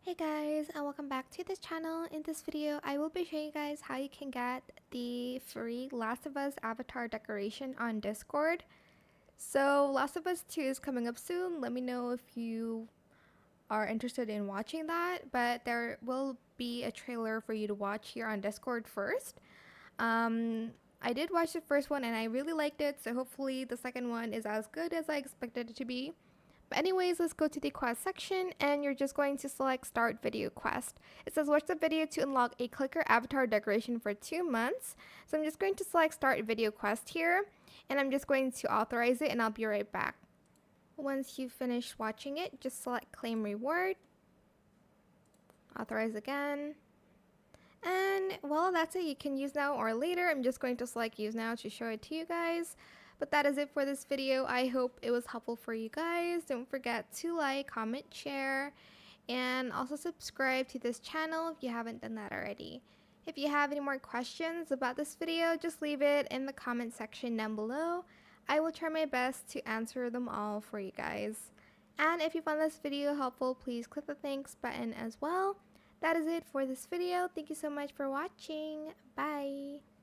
Hey guys, and welcome back to this channel. In this video, I will be showing you guys how you can get the free Last of Us avatar decoration on Discord. So Last of Us 2 is coming up soon. Let me know if you are interested in watching that, but there will be a trailer for you to watch here on Discord first. Um, I did watch the first one and I really liked it, so hopefully the second one is as good as I expected it to be. But anyways, let's go to the quest section and you're just going to select start video quest. It says watch the video to unlock a clicker avatar decoration for 2 months. So I'm just going to select start video quest here and I'm just going to authorize it and I'll be right back. Once you finish watching it, just select claim reward, authorize again. And well, that's it. You can use now or later. I'm just going to select use now to show it to you guys. But that is it for this video. I hope it was helpful for you guys. Don't forget to like, comment, share, and also subscribe to this channel if you haven't done that already. If you have any more questions about this video, just leave it in the comment section down below. I will try my best to answer them all for you guys. And if you found this video helpful, please click the thanks button as well. That is it for this video. Thank you so much for watching. Bye.